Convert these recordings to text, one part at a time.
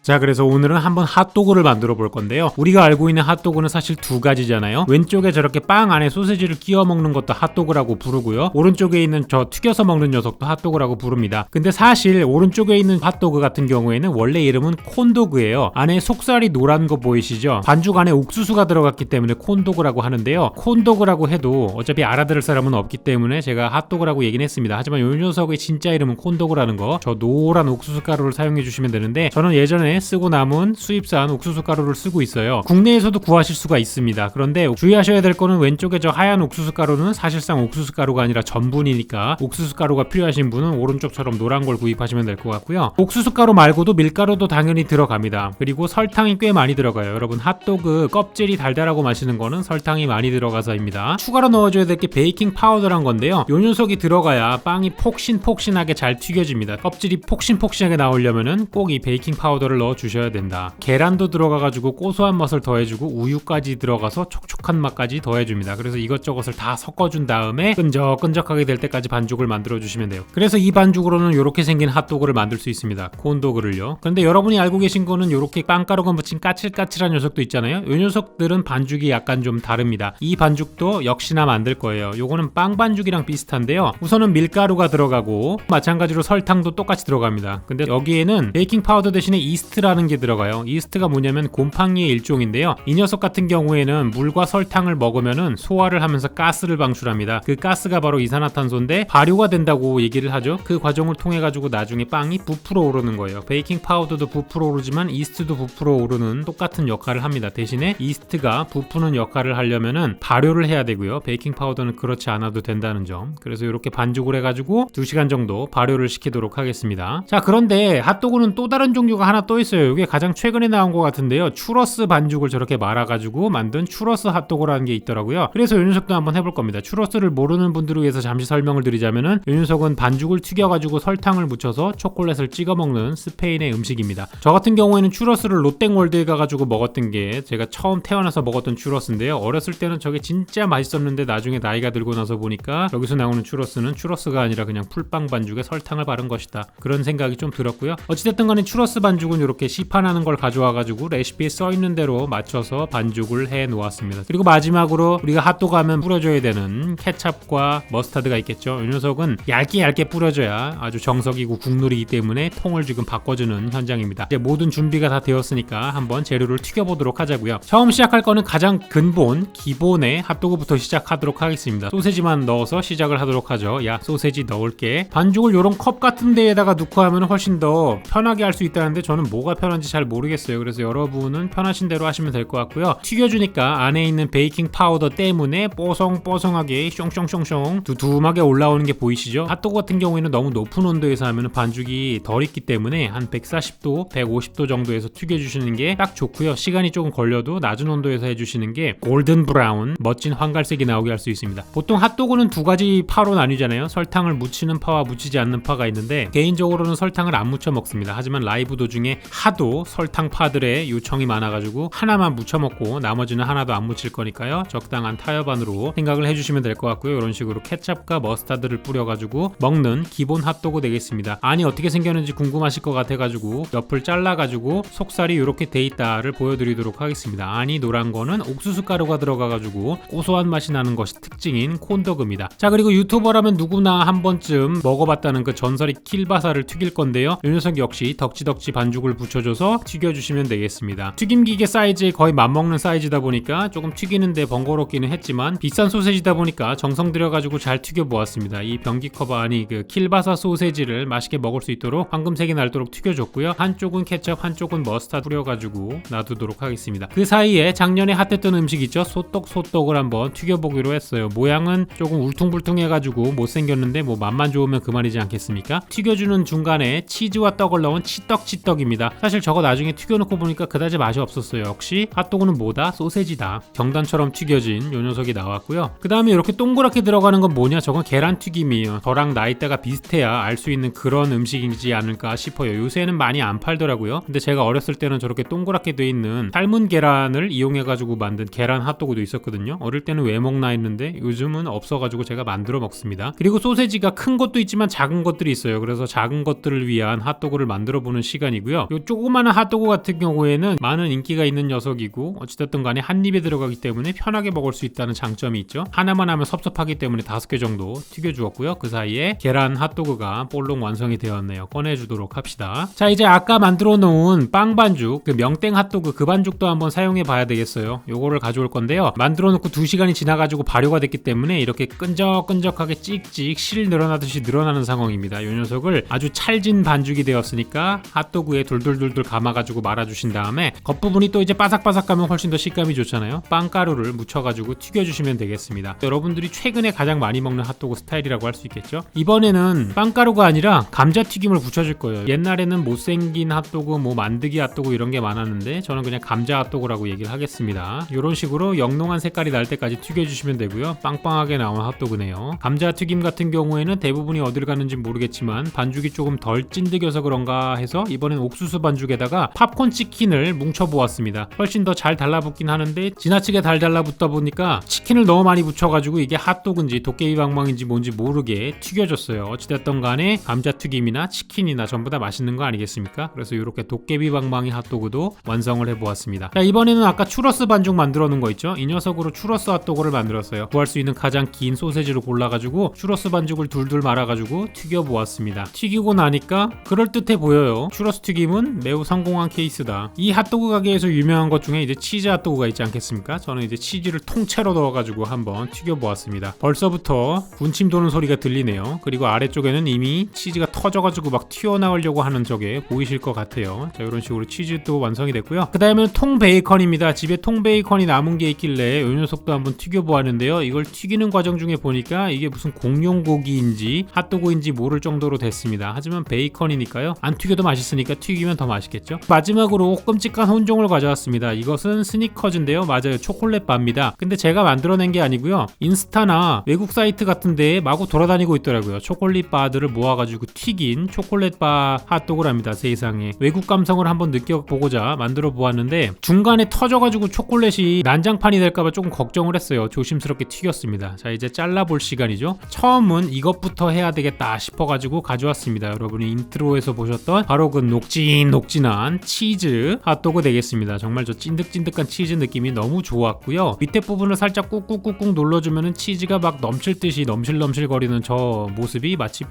자, 그래서 오늘은 한번 핫도그를 만들어 볼 건데요. 우리가 알고 있는 핫도그는 사실 두 가지잖아요. 왼쪽에 저렇게 빵 안에 소시지를 끼워 먹는 것도 핫도그라고 부르고요. 오른쪽에 있는 저 튀겨서 먹는 녀석도 핫도그라고 부릅니다. 근데 사실 오른쪽에 있는 핫도그 같은 경우에는 원래 이름은 콘도그예요. 안에 속살이 노란 거 보이시죠? 반죽 안에 옥수수가 들어갔기 때문에 콘도그라고 하는데요. 콘도그라고 해도 어차피 알아들을 사람은 없기 때문에 제가 핫도그라고 얘기는 했습니다. 하지만 이 녀석의 진짜 이름은 콘도그라는 거, 저 노란 옥수수 가루를 사용해 주시면 되는데, 저는 예전에 쓰고 남은 수입산 옥수수 가루를 쓰고 있어요. 국내에서도 구하실 수가 있습니다. 그런데 주의하셔야 될 거는 왼쪽에 저 하얀 옥수수 가루는 사실상 옥수수 가루가 아니라 전분이니까 옥수수 가루가 필요하신 분은 오른쪽처럼 노란 걸 구입하시면 될 것 같고요. 옥수수 가루 말고도 밀가루도 당연히 들어갑니다. 그리고 설탕이 꽤 많이 들어가요. 여러분, 핫도그 껍질이 달달하고 마시는 거는 설탕이 많이 들어가서입니다. 추가로 넣어줘야 될 게 베이킹 파우더란 건데요. 요 녀석이 들어가야 빵이 폭신폭신하게 잘 튀겨집니다. 껍질이 폭신폭신하게 나오려면은 꼭 이 베이킹 파우더를 넣어 주셔야 된다. 계란도 들어가가지고 고소한 맛을 더해주고 우유까지 들어가서 촉촉한 맛까지 더해줍니다. 그래서 이것저것을 다 섞어준 다음에 끈적끈적하게 될 때까지 반죽을 만들어 주시면 돼요. 그래서 이 반죽으로는 이렇게 생긴 핫도그를 만들 수 있습니다. 콘도그를요. 그런데 여러분이 알고 계신 거는 이렇게 빵가루가 묻힌 까칠까칠한 녀석도 있잖아요. 이 녀석들은 반죽이 약간 좀 다릅니다. 이 반죽도 역시나 만들 거예요. 요거는 빵 반죽이랑 비슷한데요. 우선은 밀가루가 들어가고 마찬가지로 설탕도 똑같이 들어갑니다. 근데 여기에는 베이킹 파우더 대신에 이스트라는 게 들어가요. 이스트가 뭐냐면 곰팡이의 일종인데요. 이 녀석 같은 경우에는 물과 설탕을 먹으면은 소화를 하면서 가스를 방출합니다. 그 가스가 바로 이산화탄소인데 발효가 된다고 얘기를 하죠. 그 과정을 통해 가지고 나중에 빵이 부풀어 오르는 거예요. 베이킹 파우더도 부풀어 오르지만 이스트도 부풀어 오르는 똑같은 역할을 합니다. 대신에 이스트가 부푸는 역할을 하려면은 발효를 해야 되고요. 베이킹 파우더는 그렇지 않아도 된다는 점. 그래서 이렇게 반죽을 해가지고 2시간 정도 발효를 시키도록 하겠습니다. 자, 그런데 핫도그는 또 다른 종류가 하나 또 있어요. 이게 가장 최근에 나온 것 같은데요. 추러스 반죽을 저렇게 말아가지고 만든 추러스 핫도그라는 게 있더라고요. 그래서 이 녀석도 한번 해볼 겁니다. 추러스를 모르는 분들을 위해서 잠시 설명을 드리자면은, 이 녀석은 반죽을 튀겨가지고 설탕을 묻혀서 초콜릿을 찍어 먹는 스페인의 음식입니다. 저 같은 경우에는 추러스를 롯땡월드에 가가지고 먹었던 게 제가 처음 태어나서 먹었던 추러스인데요. 어렸을 때는 저게 진짜 맛있었는데 나중에 나이가 들고 나서 보니까 여기서 나오는 추러스는 추러스가 아니라 그냥 풀빵 반죽에 설탕을 바른 것이다. 그런 생각이 좀 들었고요. 어찌됐든 간에 추러스 반죽은 이렇게 시판하는 걸 가져와가지고 레시피에 써있는 대로 맞춰서 반죽을 해 놓았습니다. 그리고 마지막으로 우리가 핫도그 하면 뿌려줘야 되는 케찹과 머스타드가 있겠죠. 이 녀석은 얇게 뿌려줘야 아주 정석이고 국룰이기 때문에 통을 지금 바꿔주는 현장입니다. 이제 모든 준비가 다 되었으니까 한번 재료를 튀겨보도록 하자고요. 처음 시작할 거는 가장 근본 기본의 핫도그부터 시작하도록 하겠습니다. 소세지만 넣어서 시작을 하도록 하죠. 야, 소세지 넣을게. 반죽을 요런 컵 같은 데에다가 넣고 하면 훨씬 더 편하게 할 수 있다는데 저는 뭐가 편한지 잘 모르겠어요. 그래서 여러분은 편하신 대로 하시면 될 것 같고요. 튀겨주니까 안에 있는 베이킹 파우더 때문에 뽀송뽀송하게 숑숑숑숑 두툼하게 올라오는 게 보이시죠? 핫도그 같은 경우에는 너무 높은 온도에서 하면 반죽이 덜 익기 때문에 한 140도, 150도 정도에서 튀겨주시는 게 딱 좋고요. 시간이 조금 걸려도 낮은 온도에서 해주시는 게 골든 브라운, 멋진 황갈색이 나오게 할 수 있습니다. 보통 핫도그는 두 가지 파로 나뉘잖아요. 설탕을 묻히는 파와 묻히지 않는 파가 있는데, 개인적으로는 설탕을 안 묻혀 먹습니다. 하지만 라이브 도중에 하도 설탕 파들의 요청이 많아가지고 하나만 묻혀 먹고 나머지는 하나도 안 묻힐 거니까요. 적당한 타협안으로 생각을 해주시면 될 것 같고요. 이런 식으로 케찹과 머스타드를 뿌려가지고 먹는 기본 핫도그 되겠습니다. 안이 어떻게 생겼는지 궁금하실 것 같아가지고 옆을 잘라가지고 속살이 이렇게 돼 있다를 보여드리도록 하겠습니다. 안이 노란 거는 옥수수 가루가 들어가가지고 고소한 맛이 나는 것이 특징인 콘도그입니다. 자, 그리고 유튜버라면 누구나 한 번쯤 먹어봤다는 그 전설의 킬바사를 튀길 건데요. 이 녀석 역시 덕지덕지 반죽을 붙여줘서 튀겨주시면 되겠습니다. 튀김기계 사이즈에 거의 맞먹는 사이즈다 보니까 조금 튀기는데 번거롭기는 했지만 비싼 소세지다 보니까 정성 들여가지고 잘 튀겨보았습니다. 이 변기 커버 안이 그 킬바사 소세지를 맛있게 먹을 수 있도록 황금색이 날도록 튀겨줬고요. 한쪽은 케첩, 한쪽은 머스타드 뿌려가지고 놔두도록 하겠습니다. 그 사이에 작년에 핫했던 음식 있죠? 소떡을 한번 튀겨보기로 했어요. 모양은 조금 울퉁불퉁해가지고 못생겼는데 뭐 맛만 좋으면 그만이지 않겠습니까? 튀겨주는 중간에 치즈와 떡을 넣은 치떡입니다. 사실 저거 나중에 튀겨놓고 보니까 그다지 맛이 없었어요. 역시 핫도그는 뭐다? 소세지다. 경단처럼 튀겨진 요 녀석이 나왔고요. 그 다음에 이렇게 동그랗게 들어가는 건 뭐냐? 저건 계란튀김이에요. 저랑 나이대가 비슷해야 알 수 있는 그런 음식이지 않을까 싶어요. 요새는 많이 안 팔더라고요. 근데 제가 어렸을 때는 저렇게 동그랗게 돼 있는 삶은 계란을 이용해가지고 만든 계란 핫도그도 있었거든요. 어릴 때는 왜 먹나 했는데 요즘은 없어가지고 제가 만들어 먹습니다. 그리고 소세지가 큰 것도 있지만 작은 것들이 있어요. 그래서 작은 것들을 위한 핫도그를 만들어 보는 시간이고요. 요 조그마한 핫도그 같은 경우에는 많은 인기가 있는 녀석이고 어찌됐든 간에 한 입에 들어가기 때문에 편하게 먹을 수 있다는 장점이 있죠. 하나만 하면 섭섭하기 때문에 5개 정도 튀겨주었고요. 그 사이에 계란 핫도그가 볼록 완성이 되었네요. 꺼내주도록 합시다. 자, 이제 아까 만들어 놓은 빵 반죽, 그 명땡 핫도그 그 반죽도 한번 사용해 봐야 되겠어요. 요거를 가져올 건데요. 만들어 놓고 2시간이 지나가지고 발효가 됐기 때문에 이렇게 끈적끈적하게 찍찍 실 늘어나듯이 늘어나는 상황입니다. 요 녀석을 아주 찰진 반죽이 되었으니까 핫도그에 돌돌돌돌 감아가지고 말아주신 다음에 겉부분이 또 이제 바삭바삭하면 훨씬 더 식감이 좋잖아요. 빵가루를 묻혀가지고 튀겨주시면 되겠습니다. 여러분들이 최근에 가장 많이 먹는 핫도그 스타일이라고 할 수 있겠죠. 이번에는 빵가루가 아니라 감자튀김을 붙여줄 거예요. 옛날에는 못생긴 핫도그, 뭐 만드기 핫도그 이런 게 많았는데 저는 그냥 감자 핫도그라고 얘기를 하겠습니다. 이런 식으로 영롱한 색깔이 날 때까지 튀겨주시면 되고요. 빵빵하게 나온 핫도그네요. 감자튀김 같은 경우에는 대부분이 어딜 가는지 모르겠지만 반죽이 조금 덜 찐득여서 그런가 해서 이번엔 옥수수 반죽에다가 팝콘 치킨을 뭉쳐보았습니다. 훨씬 더 잘 달라붙긴 하는데 지나치게 달 달라붙다 보니까 치킨을 너무 많이 붙여가지고 이게 핫도그인지 도깨비 방망인지 뭔지 모르게 튀겨졌어요. 어찌됐든 간에 감자튀김이나 치킨이나 전부 다 맛있는 거 아니겠습니까? 그래서 이렇게 도깨비 방망이 핫도그도 완성을 해보았습니다. 자, 이번에는 아까 추러스 반죽 만들어 놓은 거 있죠? 이 녀석으로 추러스 핫도그를 만들었어요. 구할 수 있는 가장 긴 소세지를 골라가지고 추러스 반죽을 둘둘 말아가지고 튀겨보았습니다. 튀기고 나니까 그럴듯해 보여요. 추러스 튀김은 매우 성공한 케이스다. 이 핫도그 가게에서 유명한 것 중에 이제 치즈 핫도그가 있지 않겠습니까? 저는 이제 치즈를 통째로 넣어가지고 한번 튀겨보았습니다. 벌써부터 군침 도는 소리가 들리네요. 그리고 아래쪽에는 이미 치즈가 터져가지고 막 튀어나오려고 하는 저게 보이실 것 같아요. 자, 이런 식으로 치즈도 완성이 됐고요. 그 다음에는 통 베이컨입니다. 집에 통 베이컨이 남은 게 있길래 이 녀석도 한번 튀겨보았는데요. 이걸 튀기는 과정 중에 보니까 이게 무슨 공룡 고기인지 핫도그인지 모를 정도로 됐습니다. 하지만 베이컨이니까요. 안 튀겨도 맛있으니까 튀기면 더 맛있겠죠. 마지막으로 끔찍한 혼종을 가져왔습니다. 이것은 스니커즈인데요. 맞아요. 초콜릿 바입니다. 근데 제가 만들어낸 게 아니고요. 인스타나 외국 사이트 같은 데에 마구 돌아다니고 있더라고요. 초콜릿 바들을 모아가지고 튀긴 초콜릿 바 핫도그랍니다. 세상에. 외국 감성을 한번 느껴보고자 만들어 보았는데 중간에 터져가지고 초콜릿이 난장판이 될까봐 조금 걱정을 했어요. 조심스럽게 튀겼습니다. 자, 이제 잘라볼 시간이죠. 처음은 이것부터 해야 되겠다 싶어가지고 가져왔습니다. 여러분이 인트로에서 보셨던 바로 그 녹진한 치즈 핫도그 되겠습니다. 정말 저 찐득찐득한 치즈 느낌이 너무 좋았고요. 밑에 부분을 살짝 꾹꾹꾹꾹 눌러주면은 치즈가 막 넘칠 듯이 넘실넘실 거리는 저 모습이 마치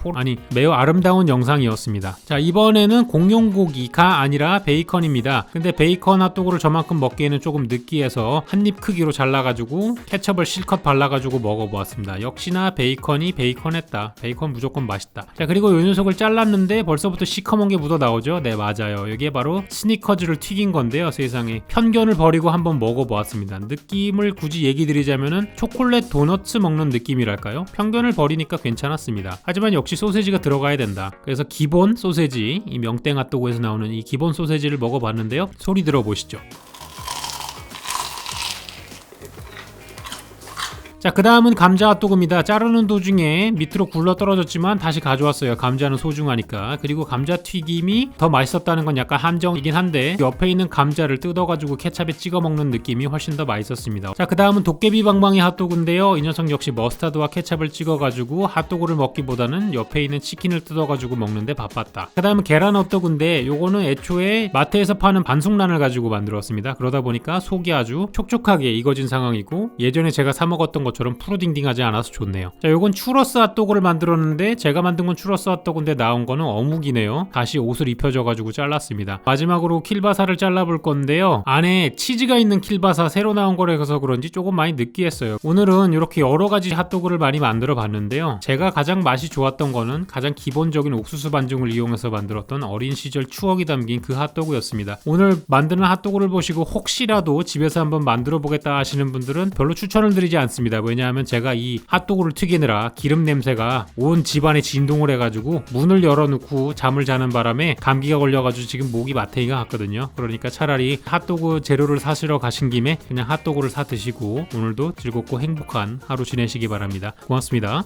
매우 아름다운 영상이었습니다. 자, 이번에는 공룡고기가 아니라 베이컨입니다. 근데 베이컨 핫도그를 저만큼 먹기에는 조금 느끼해서 한입 크기로 잘라가지고 케첩을 실컷 발라가지고 먹어보았습니다. 역시나 베이컨이 베이컨했다. 베이컨 무조건 맛있다. 자, 그리고 요 녀석을 잘랐는데 벌써부터 시커먼 게 묻어 나오죠. 네, 맞아요. 이게 바로 스니커즈를 튀긴 건데요. 세상에. 편견을 버리고 한번 먹어보았습니다. 느낌을 굳이 얘기 드리자면은 초콜릿 도너츠 먹는 느낌이랄까요? 편견을 버리니까 괜찮았습니다. 하지만 역시 소세지가 들어가야 된다. 그래서 기본 소세지, 이 명땡 핫도그에서 나오는 이 기본 소세지를 먹어봤는데요. 소리 들어보시죠. 자, 그 다음은 감자 핫도그입니다. 자르는 도중에 밑으로 굴러 떨어졌지만 다시 가져왔어요. 감자는 소중하니까. 그리고 감자 튀김이 더 맛있었다는 건 약간 함정이긴 한데 옆에 있는 감자를 뜯어가지고 케찹에 찍어 먹는 느낌이 훨씬 더 맛있었습니다. 자, 그 다음은 도깨비 방망이 핫도그인데요. 이 녀석 역시 머스타드와 케찹을 찍어가지고 핫도그를 먹기보다는 옆에 있는 치킨을 뜯어가지고 먹는데 바빴다. 그 다음은 계란 핫도그인데 요거는 애초에 마트에서 파는 반숙란을 가지고 만들었습니다. 그러다 보니까 속이 아주 촉촉하게 익어진 상황이고 예전에 제가 사 먹었던 것처럼 푸르딩딩하지 않아서 좋네요. 자, 요건 추러스 핫도그를 만들었는데 제가 만든 건 추러스 핫도그인데 나온 거는 어묵이네요. 다시 옷을 입혀져가지고 잘랐습니다. 마지막으로 킬바사를 잘라볼 건데요. 안에 치즈가 있는 킬바사 새로 나온 거라서 그런지 조금 많이 느끼했어요. 오늘은 이렇게 여러가지 핫도그를 많이 만들어 봤는데요. 제가 가장 맛이 좋았던 거는 가장 기본적인 옥수수 반죽을 이용해서 만들었던 어린 시절 추억이 담긴 그 핫도그였습니다. 오늘 만드는 핫도그를 보시고 혹시라도 집에서 한번 만들어 보겠다 하시는 분들은 별로 추천을 드리지 않습니다. 왜냐하면 제가 이 핫도그를 튀기느라 기름 냄새가 온 집안에 진동을 해가지고 문을 열어놓고 잠을 자는 바람에 감기가 걸려가지고 지금 목이 마탱이가 갔거든요. 그러니까 차라리 핫도그 재료를 사시러 가신 김에 그냥 핫도그를 사 드시고 오늘도 즐겁고 행복한 하루 지내시기 바랍니다. 고맙습니다.